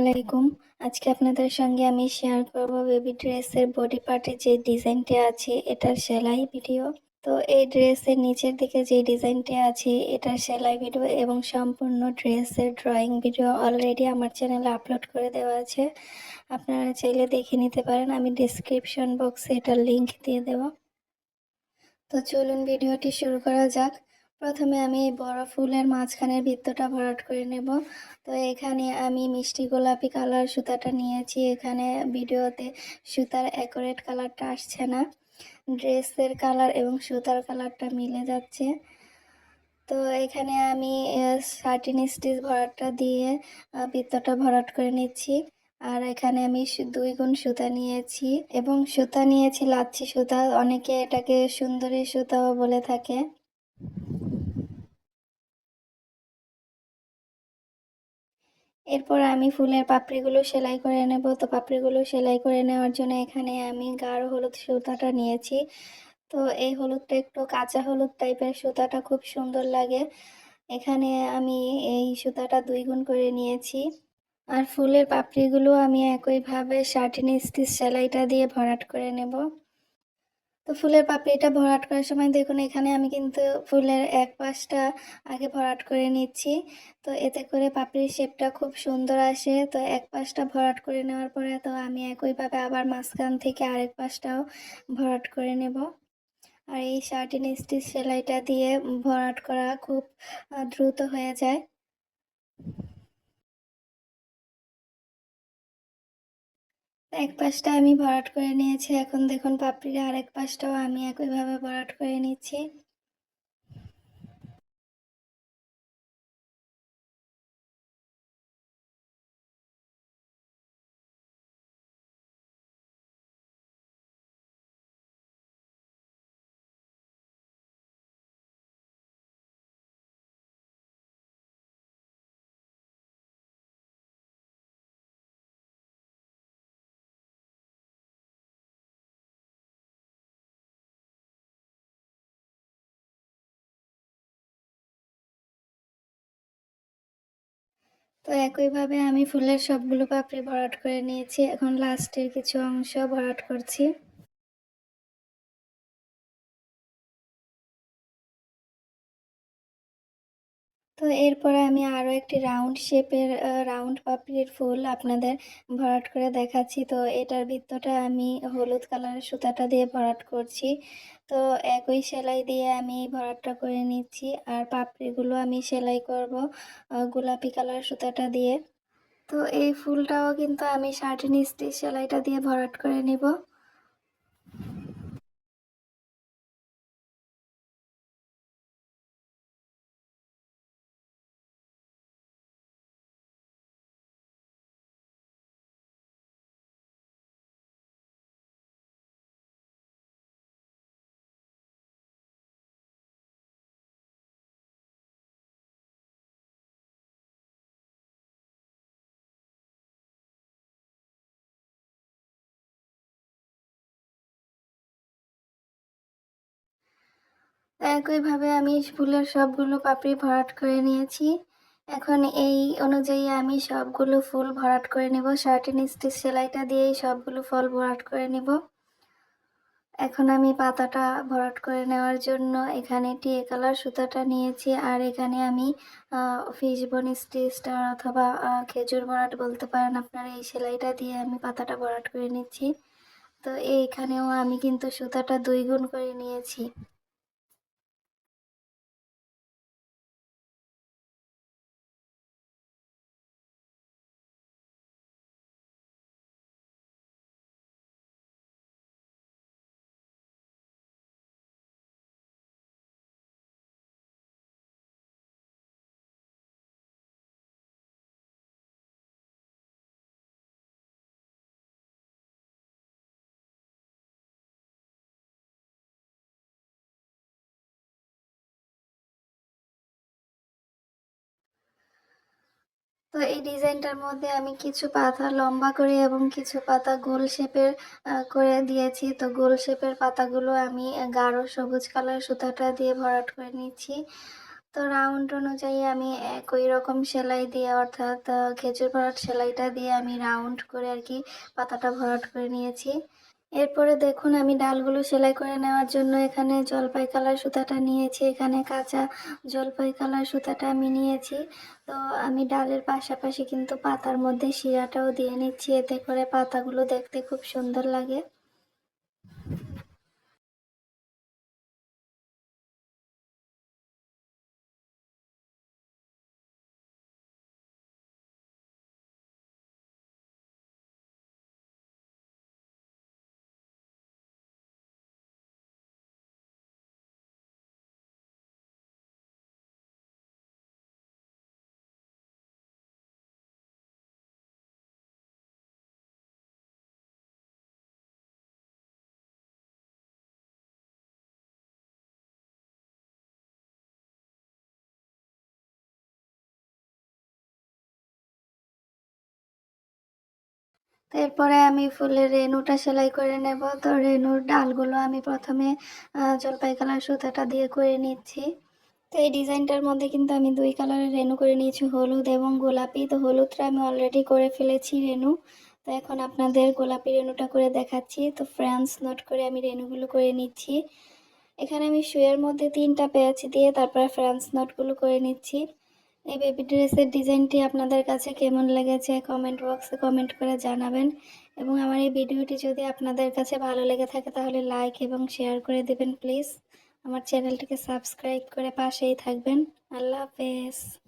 আলাইকুম। আজকে আপনাদের সঙ্গে আমি শেয়ার করব বেবি ড্রেসের বডি পার্টে যে ডিজাইনটি আছে এটার সেলাই ভিডিও। তো এই ড্রেসের নিচের দিকে যে ডিজাইনটি আছে এটার সেলাই ভিডিও এবং সম্পূর্ণ ড্রেসের ড্রয়িং ভিডিও অলরেডি আমার চ্যানেলে আপলোড করে দেওয়া আছে। আপনারা চাইলে দেখে নিতে পারেন, আমি ডেসক্রিপশন বক্সে এটার লিংক দিয়ে দেব। তো চলুন ভিডিওটি শুরু করা যাক। প্রথমে আমি বড় ফুলের মাঝখানের বৃত্তটা ভরাট করে নেব। তো এখানে আমি মিষ্টি গোলাপি কালার সুতাটা নিয়েছি। এখানে ভিডিওতে সুতার অ্যাকুরেট কালারটা আসছে না, ড্রেসের কালার এবং সুতার কালারটা মিলে যাচ্ছে। তো এখানে আমি 13 স্টিচ ভরাটটা দিয়ে বৃত্তটা ভরাট করে নিচ্ছি। আর এখানে আমি 2 গুণ সুতা নিয়েছি এবং সুতা নিয়েছি লাচ্ছি সুতা, অনেকে এটাকে সুন্দরী সুতাও বলে থাকে। এরপর আমি ফুলের পাপড়িগুলো সেলাই করে নেব। তো পাপড়িগুলো সেলাই করে নেওয়ার জন্য এখানে আমি গাঢ় হলুদ সুতাটা নিয়েছি। তো এই হলুদটা একটু কাঁচা হলুদ টাইপের, সুতাটা খুব সুন্দর লাগে। এখানে আমি এই সুতাটা 2 গুণ করে নিয়েছি। আর ফুলের পাপড়িগুলো আমি একইভাবে 13 স্টিচ সেলাইটা দিয়ে ভরাট করে নেব। তো ফুলের পাপড়িটা ভরাট করার সময় দেখুন এখানে আমি কিন্তু ফুলের এক পাশটা আগে ভরাট করে নিচ্ছি। তো এতে করে পাপড়ির শেপটা খুব সুন্দর আসে। তো এক পাশটা ভরাট করে নেওয়ার পরে তো আমি একইভাবে আবার মাঝখান থেকে আরেক পাশটাও ভরাট করে নেব। আর এই 13 স্টিচ সেলাইটা দিয়ে ভরাট করা খুব দ্রুত হয়ে যায়। এক পাশটা আমি ভরাট করে নিয়েছি, এখন দেখুন পাপড়ির আরেক পাশটাও আমি একইভাবে ভরাট করে নিচ্ছি। তো একইভাবে আমি ফুলের সবগুলো পাপড়ি ভরাট করে নিয়েছি, এখন লাস্টের কিছু অংশ ভরাট করছি। তো এরপরে আমি আরও একটি রাউন্ড শেপের রাউন্ড পাপড়ির ফুল আপনাদের ভরাট করে দেখাচ্ছি। তো এটার বৃত্তটা আমি হলুদ কালারের সুতাটা দিয়ে ভরাট করছি। তো একই সেলাই দিয়ে আমি ভরাটটা করে নিচ্ছি। আর পাপড়িগুলো আমি সেলাই করব গোলাপি কালার সুতাটা দিয়ে। তো এই ফুলটাও কিন্তু আমি 13 স্টিচ সেলাইটা দিয়ে ভরাট করে নিব। একইভাবে আমি ফুলের সবগুলো পাপড়ি ভরাট করে নিয়েছি। এখন এই অনুযায়ী আমি সবগুলো ফুল ভরাট করে নেব। 13 স্টিচ সেলাইটা দিয়েই সবগুলো ফুল ভরাট করে নেব। এখন আমি পাতাটা ভরাট করে নেওয়ার জন্য এখানে টিয়ে কালার সুতাটা নিয়েছি। আর এখানে আমি ফিশবোন স্টিচটা অথবা খেজুর ভরাট বলতে পারেন আপনারা, এই সেলাইটা দিয়ে আমি পাতাটা ভরাট করে নিচ্ছি। তো এইখানেও আমি কিন্তু সুতাটা 2 গুণ করে নিয়েছি। তো এই ডিজাইনটার মধ্যে আমি কিছু পাতা লম্বা করে এবং কিছু পাতা গোল শেপের করে দিয়েছি। তো গোল শেপের পাতাগুলো আমি গাঢ় সবুজ কালার সুতাটা দিয়ে ভরাট করে নিচ্ছি। তো রাউন্ড অনুযায়ী আমি একই রকম সেলাই দিয়ে অর্থাৎ খেজুর ভরাট সেলাইটা দিয়ে আমি রাউন্ড করে আর কি পাতাটা ভরাট করে নিয়েছি। এরপরে দেখুন আমি ডালগুলো সেলাই করে নেওয়ার জন্য এখানে জলপাই কালার সুতাটা নিয়েছি, এখানে কাঁচা জলপাই কালার সুতাটা আমি নিয়েছি। তো আমি ডালের পাশাপাশি কিন্তু পাতার মধ্যে শিরাটাও দিয়ে নিচ্ছি, এতে করে পাতাগুলো দেখতে খুব সুন্দর লাগে। তো এরপরে আমি ফুলের রেণুটা সেলাই করে নেব। তো রেণুর ডালগুলো আমি প্রথমে জলপাই কালার সুতাটা দিয়ে করে নিচ্ছি। তো এই ডিজাইনটার মধ্যে কিন্তু আমি 2 কালারের রেণু করে নিয়েছি, হলুদ এবং গোলাপি। তো হলুদটা আমি অলরেডি করে ফেলেছি রেণু। তো এখন আপনাদের গোলাপি রেণুটা করে দেখাচ্ছি। তো ফ্রেঞ্চ নট করে আমি রেণুগুলো করে নিচ্ছি। এখানে আমি শুয়ের মধ্যে 3টা প্যাচ দিয়ে তারপরে ফ্রেঞ্চ নটগুলো করে নিচ্ছি। এই বেবি ড্রেসের ডিজাইনটি আপনাদের কাছে কেমন লেগেছে কমেন্ট বক্সে কমেন্ট করে জানাবেন। এবং আমার এই ভিডিওটি যদি আপনাদের কাছে ভালো লেগে থাকে তাহলে লাইক এবং শেয়ার করে দেবেন প্লিজ। আমার চ্যানেলটিকে সাবস্ক্রাইব করে পাশেই থাকবেন। আল্লাহ হাফেজ।